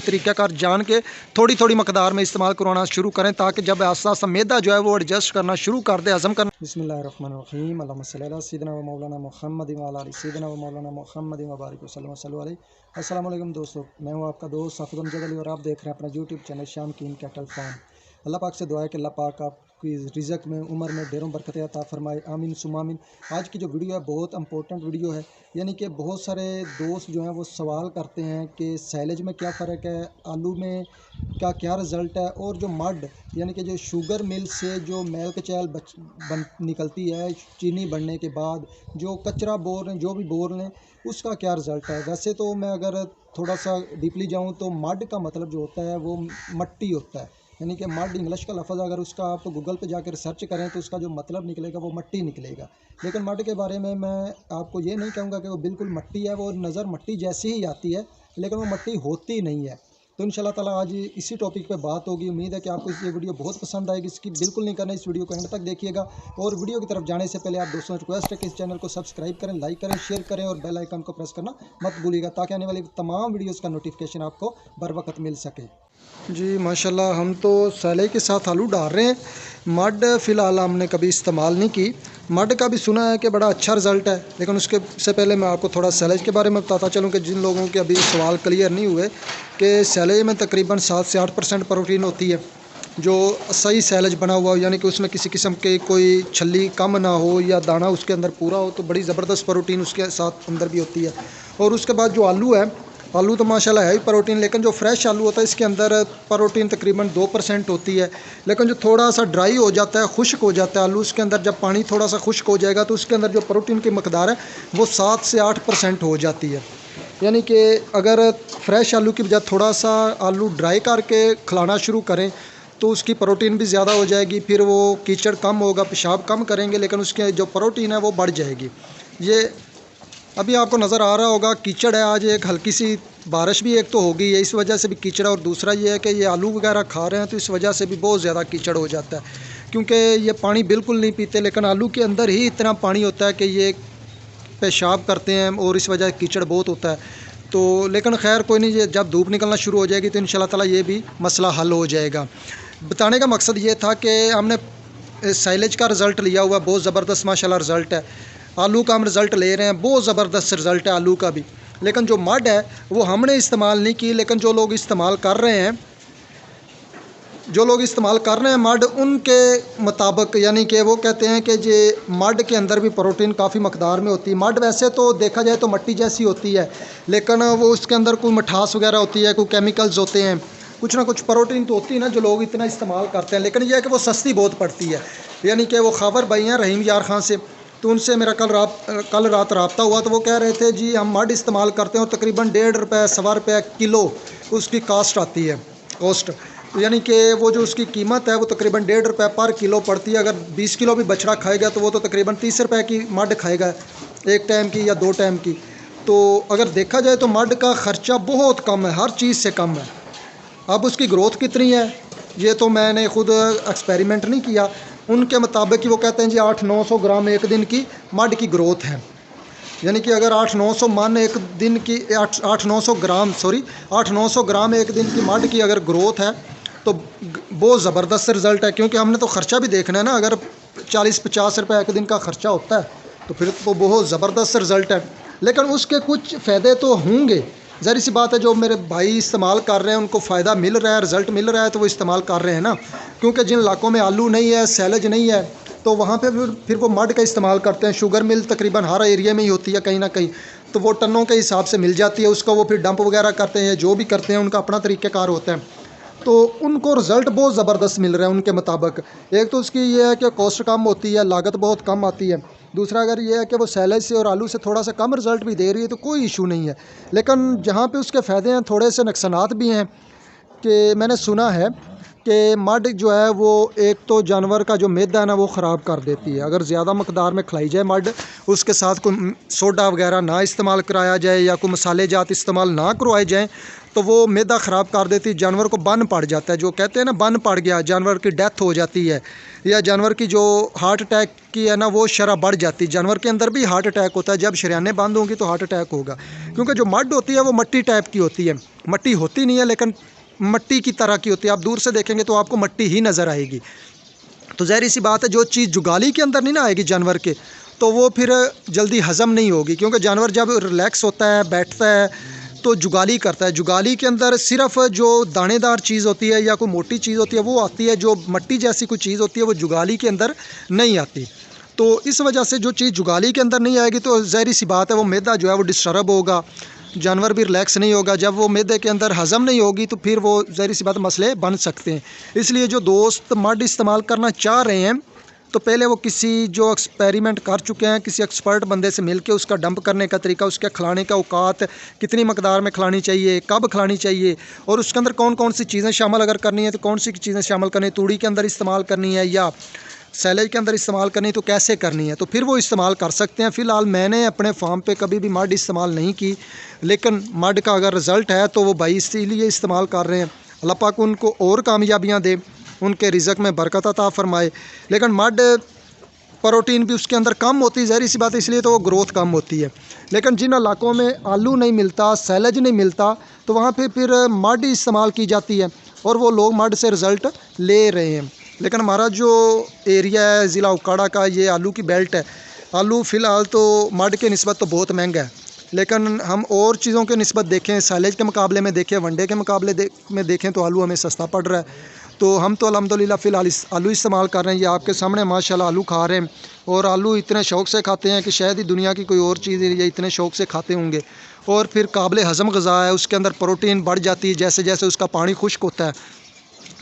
तरीक़ाकार जान के थोड़ी थोड़ी मकदार में इस्तेमाल करवाना शुरू करें, ताकि जब आस्ता आस्ता मैदा जो है वो एडजस्ट करना शुरू कर दे, हज़म करना। बिस्मिल्लाहिर्रहमानिर्रहीम, अल्लाहुम्मा सल्ली अला सय्यिदिना व मौलाना मुहम्मद व अला आलि सय्यिदिना व मौलाना मुहम्मद व बारिक वसल्लम अलैहि। अस्सलामु अलैकुम दोस्तों, मैं हूँ आपका दोस्त हाफिज़ अमजद अली और आप देख रहे हैं अपना यूट्यूब चैनल शामकीन कैटल फार्म। अल्लाह पाक से दुआ है कि अल्लाह पाक आपकी रिज़्क़ में, उम्र में ढेरों बरकतें अता फरमाए, आमीन सुम्मा आमीन। आज की जो वीडियो है बहुत इंपॉर्टेंट वीडियो है, यानी कि बहुत सारे दोस्त जो हैं वो सवाल करते हैं कि साइलेज में क्या फ़र्क है, आलू में का क्या रिज़ल्ट है, और जो मड यानी कि जो शुगर मिल से जो मिल्क चैल निकलती है चीनी बढ़ने के बाद, जो कचरा बोल रहे हैं, जो भी बोल रहे हैं, उसका क्या रिज़ल्ट है। वैसे तो मैं अगर थोड़ा सा डीपली जाऊँ तो मड का मतलब जो होता है वो मट्टी होता है, यानी कि मड इंग्लिश का लफ्ज़ अगर उसका आप गूगल पे जाकर सर्च करें तो उसका जो मतलब निकलेगा वो मट्टी निकलेगा। लेकिन मड के बारे में मैं आपको ये नहीं कहूँगा कि वो बिल्कुल मट्टी है, वो नज़र मट्टी जैसी ही आती है लेकिन वो मट्टी होती नहीं है। तो इंशाल्लाह ताला आज इसी टॉपिक पे बात होगी। उम्मीद है कि आपको ये वीडियो बहुत पसंद आएगी। इसकी बिल्कुल नहीं करना, इस वीडियो को एंड तक देखिएगा। और वीडियो की तरफ जाने से पहले आप दोस्तों से रिक्वेस्ट है कि इस चैनल को सब्सक्राइब करें, लाइक करें, शेयर करें और बेल आइकन को प्रेस करना मत भूलिएगा, ताकि आने वाली तमाम वीडियोज़ का नोटिफिकेशन आपको बर वक्त मिल सके। जी माशाल्लाह, हम तो सैले के साथ आलू डाल रहे हैं। मड फ़िलहाल हमने कभी इस्तेमाल नहीं की। मड का भी सुना है कि बड़ा अच्छा रिज़ल्ट है, लेकिन उसके से पहले मैं आपको थोड़ा सैलेज के बारे में बताता चलूँ कि जिन लोगों के अभी सवाल क्लियर नहीं हुए कि सैलेज में तकरीबन 7 से 8% प्रोटीन होती है। जो सही सैलेज बना हुआ हो, यानी कि उसमें किसी किस्म के कोई छल्ली कम ना हो या दाना उसके अंदर पूरा हो, तो बड़ी ज़बरदस्त प्रोटीन उसके साथ अंदर भी होती है। और उसके बाद जो आलू है, आलू तो माशाल्लाह है ही प्रोटीन, लेकिन जो फ्रेश आलू होता है इसके अंदर प्रोटीन तकरीबन 2% होती है। लेकिन जो थोड़ा सा ड्राई हो जाता है, खुश्क हो जाता है आलू, उसके अंदर जब पानी थोड़ा सा खुश्क हो जाएगा तो उसके अंदर जो प्रोटीन की मकदार है वो 7 से 8% हो जाती है। यानी कि अगर फ्रेश आलू की बजाय थोड़ा सा आलू ड्राई करके खिलाना शुरू करें तो उसकी प्रोटीन भी ज़्यादा हो जाएगी। फिर वो कीचड़ कम होगा, पेशाब कम करेंगे, लेकिन उसके जो प्रोटीन है वो बढ़ जाएगी। ये अभी आपको नज़र आ रहा होगा कीचड़ है, आज एक हल्की सी बारिश भी एक तो हो गई है, इस वजह से भी कीचड़ है। और दूसरा ये है कि ये आलू वगैरह खा रहे हैं तो इस वजह से भी बहुत ज़्यादा कीचड़ हो जाता है, क्योंकि ये पानी बिल्कुल नहीं पीते, लेकिन आलू के अंदर ही इतना पानी होता है कि ये पेशाब करते हैं और इस वजह कीचड़ बहुत होता है। तो लेकिन खैर कोई नहीं, जब धूप निकलना शुरू हो जाएगी तो इंशाल्लाह ताला ये भी मसला हल हो जाएगा। बताने का मकसद ये था कि हमने साइलेज का रिज़ल्ट लिया हुआ, बहुत ज़बरदस्त माशाल्लाह रिज़ल्ट है। आलू का हम रिज़ल्ट ले रहे हैं, बहुत ज़बरदस्त रिज़ल्ट है आलू का भी। लेकिन जो मड है वो हमने इस्तेमाल नहीं की, लेकिन जो लोग इस्तेमाल कर रहे हैं मड, उनके मुताबिक यानी कि वो कहते हैं कि जे मड के अंदर भी प्रोटीन काफ़ी मकदार में होती है। मड वैसे तो देखा जाए तो मट्टी जैसी होती है, लेकिन वो उसके अंदर कोई मिठास वगैरह होती है, कोई केमिकल्स होते हैं, कुछ ना कुछ प्रोटीन तो होती है ना, जो लोग इतना इस्तेमाल करते हैं। लेकिन यह है कि वो सस्ती बहुत पड़ती है। यानी कि वो खबर भाई हैं रहीम यार खान से, तो उनसे मेरा कल रात रब्ता हुआ, तो वो कह रहे थे जी हम मड इस्तेमाल करते हैं और तकरीबन 1.5 रुपये 1.25 रुपये किलो उसकी कास्ट आती है, कॉस्ट, यानी कि वो जो उसकी कीमत है वो तकरीबन 1.5 रुपये पर किलो पड़ती है। अगर 20 किलो भी बछड़ा खाएगा तो वो तो तकरीबन 30 रुपये की मड खाएगा, एक टाइम की या 2 टाइम की। तो अगर देखा जाए तो मड का ख़र्चा बहुत कम है, हर चीज़ से कम है। अब उसकी ग्रोथ कितनी है ये तो मैंने ख़ुद एक्सपेरिमेंट नहीं किया। उनके मुताबिक वो कहते हैं जी 800-900 ग्राम एक दिन की मड की ग्रोथ है, यानी कि अगर 800-900 मन एक दिन की 800-900 ग्राम 800-900 ग्राम एक दिन की मड की अगर ग्रोथ है तो बहुत ज़बरदस्त रिज़ल्ट है। क्योंकि हमने तो ख़र्चा भी देखना है ना, अगर 40-50 रुपये एक दिन का ख़र्चा होता है तो फिर तो बहुत ज़बरदस्त रिज़ल्ट है। लेकिन उसके कुछ फ़ायदे तो होंगे, ज़ाहिर सी बात है। जो मेरे भाई इस्तेमाल कर रहे हैं उनको फ़ायदा मिल रहा है, रिज़ल्ट मिल रहा है, तो वो इस्तेमाल कर रहे हैं ना। क्योंकि जिन इलाकों में आलू नहीं है, सैलेज नहीं है, तो वहाँ पे फिर वो मड का इस्तेमाल करते हैं। शुगर मिल तकरीबन हर एरिया में ही होती है कहीं ना कहीं, तो वो टनों के हिसाब से मिल जाती है, उसका वो फिर डंप वगैरह करते हैं, जो भी करते हैं उनका अपना तरीक़ाकार होता है। तो उनको रिज़ल्ट बहुत ज़बरदस्त मिल रहा है उनके मुताबिक। एक तो उसकी ये है कि कॉस्ट कम होती है, लागत बहुत कम आती है। दूसरा अगर ये है कि वो सैलेज से और आलू से थोड़ा सा कम रिज़ल्ट भी दे रही है तो कोई इशू नहीं है। लेकिन जहाँ पे उसके फ़ायदे हैं थोड़े से नुकसानात भी हैं। कि मैंने सुना है कि मड जो है वो एक तो जानवर का जो मैदा है ना वो ख़राब कर देती है। अगर ज़्यादा मकदार में खिलाई जाए मड, उसके साथ कोई सोडा वगैरह ना इस्तेमाल कराया जाए या कोई मसाले जात इस्तेमाल ना करवाए जाएँ तो वो मैदा ख़राब कर देती है, जानवर को बन पड़ जाता है। जो कहते हैं ना बन पड़ गया, जानवर की डेथ हो जाती है, या जानवर की जो हार्ट अटैक की है ना वो शरह बढ़ जाती है। जानवर के अंदर भी हार्ट अटैक होता है, जब शरीयानें बंद होंगी तो हार्ट अटैक होगा, क्योंकि जो मड होती है वो मट्टी टाइप की होती है। मट्टी होती नहीं है लेकिन मट्टी की तरह की होती है, आप दूर से देखेंगे तो आपको मट्टी ही नज़र आएगी। तो ज़ाहिर सी बात है जो चीज़ जुगाली के अंदर नहीं ना आएगी जानवर के, तो वो फिर जल्दी हज़म नहीं होगी, क्योंकि जानवर जब रिलैक्स होता है, बैठता है तो जुगाली करता है। जुगाली के अंदर सिर्फ जो दानेदार चीज़ होती है या कोई मोटी चीज़ होती है वो आती है, जो मट्टी जैसी कोई चीज़ होती है वो जुगाली के अंदर नहीं आती। तो इस वजह से जो चीज़ जुगाली के अंदर नहीं आएगी तो ज़ाहिर सी बात है वो मैदा जो है वो डिस्टर्ब होगा, जानवर भी रिलैक्स नहीं होगा। जब वो मैदे के अंदर हज़म नहीं होगी तो फिर वो ज़ाहिर सी बात मसले बन सकते हैं। इसलिए जो दोस्त मड इस्तेमाल करना चाह रहे हैं तो पहले वो किसी जो एक्सपेरिमेंट कर चुके हैं, किसी एक्सपर्ट बंदे से मिलके उसका डंप करने का तरीका, उसके खिलाने का औकात, कितनी मकदार में खिलानी चाहिए, कब खिलानी चाहिए, और उसके अंदर कौन कौन सी चीज़ें शामिल अगर करनी है तो कौन सी चीज़ें शामिल करनी है, तूड़ी के अंदर इस्तेमाल करनी है या सैलेज के अंदर इस्तेमाल करनी है तो कैसे करनी है, तो फिर वो इस्तेमाल कर सकते हैं। फ़िलहाल मैंने अपने फार्म पे कभी भी मड इस्तेमाल नहीं की, लेकिन मड का अगर रिज़ल्ट है तो वो भाई इसीलिए इस्तेमाल कर रहे हैं। अल्लाह पाक उनको और कामयाबियाँ दे, उनके रिज़्क़ में बरकत अता फरमाए। लेकिन मड प्रोटीन भी उसके अंदर कम होती है, ज़ाहिर सी बात है, इसलिए तो वो ग्रोथ कम होती है। लेकिन जिन इलाकों में आलू नहीं मिलता, सैलेज नहीं मिलता, तो वहाँ पे फिर मड ही इस्तेमाल की जाती है और वो लोग मड से रिज़ल्ट ले रहे हैं। लेकिन हमारा जो एरिया है ज़िला उकाड़ा का, ये आलू की बेल्ट है। आलू फ़िलहाल तो मड के निस्बत तो बहुत महंगा है, लेकिन हम और चीज़ों के निस्बत देखें, सैलेज के मुकाबले में देखें, वनडे के मुकाबले में देखें तो आलू हमें सस्ता पड़ रहा है। तो हम तो अल्हम्दुलिल्लाह फ़िलहाल आलू इस्तेमाल कर रहे हैं। ये आपके सामने माशाल्लाह आलू खा रहे हैं, और आलू इतने शौक़ से खाते हैं कि शायद ही दुनिया की कोई और चीज़ ये इतने शौक़ से खाते होंगे। और फिर काबिल हज़म ग़िज़ा है, उसके अंदर प्रोटीन बढ़ जाती है जैसे जैसे उसका पानी खुश्क होता है,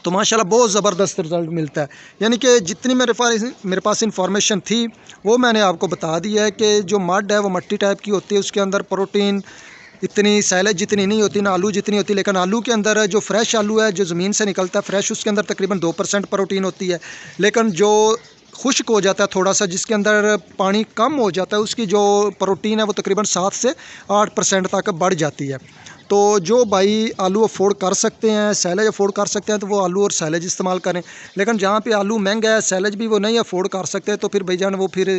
तो माशाल्लाह बहुत ज़बरदस्त रिज़ल्ट मिलता है। यानी कि जितनी मेरे पास इंफॉर्मेशन थी वो मैंने आपको बता दी है कि जो मड है वो मट्टी टाइप की होती है, उसके अंदर प्रोटीन इतनी सैलेज जितनी नहीं होती, ना आलू जितनी होती। लेकिन आलू के अंदर जो फ्रेश आलू है, जो ज़मीन से निकलता है फ्रेश, उसके अंदर तकरीबन 2% प्रोटीन होती है। लेकिन जो खुश्क हो जाता है थोड़ा सा, जिसके अंदर पानी कम हो जाता है, उसकी जो प्रोटीन है वो तकरीबन 7 से 8% तक बढ़ जाती है। तो जो भाई आलू अफोर्ड कर सकते हैं, सैलेज अफोर्ड कर सकते हैं, तो वो आलू और सैलेज इस्तेमाल करें। लेकिन जहाँ पे आलू महंगा है, सैलेज भी वो नहीं अफोर्ड कर सकते, तो फिर भाईजान वो फिर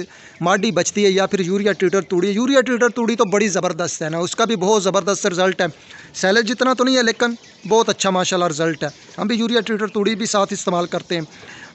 माडी बचती है या फिर यूरिया ट्रीटर तूड़ी। यूरिया ट्रीटर तूड़ी तो बड़ी ज़बरदस्त है ना, उसका भी बहुत ज़बरदस्त रिज़ल्ट है। सैलेज जितना तो नहीं है लेकिन बहुत अच्छा माशाल्लाह रिज़ल्ट है। हम भी यूरिया ट्रीटर तूड़ी भी साथ इस्तेमाल करते हैं।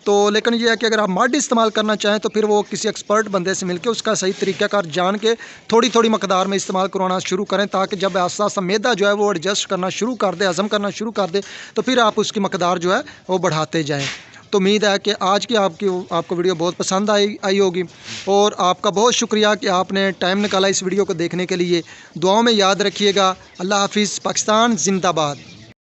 तो लेकिन ये है कि अगर आप मड इस्तेमाल करना चाहें तो फिर वो किसी एक्सपर्ट बंदे से मिलकर उसका सही तरीक़ाकार जान के थोड़ी थोड़ी मकदार में इस्तेमाल करवाना शुरू करें, ताकि जब आस्ता आस्ता मैदा जो है वो एडजस्ट करना शुरू कर दे, हज़म करना शुरू कर दे, तो फिर आप उसकी मकदार जो है वो बढ़ाते जाएँ। तो उम्मीद है कि आज की आपको वीडियो बहुत पसंद आई होगी, और आपका बहुत शुक्रिया कि आपने टाइम निकाला इस वीडियो को देखने के लिए। दुआओं में याद रखिएगा। अल्लाह हाफिज़। पाकिस्तान जिंदाबाद।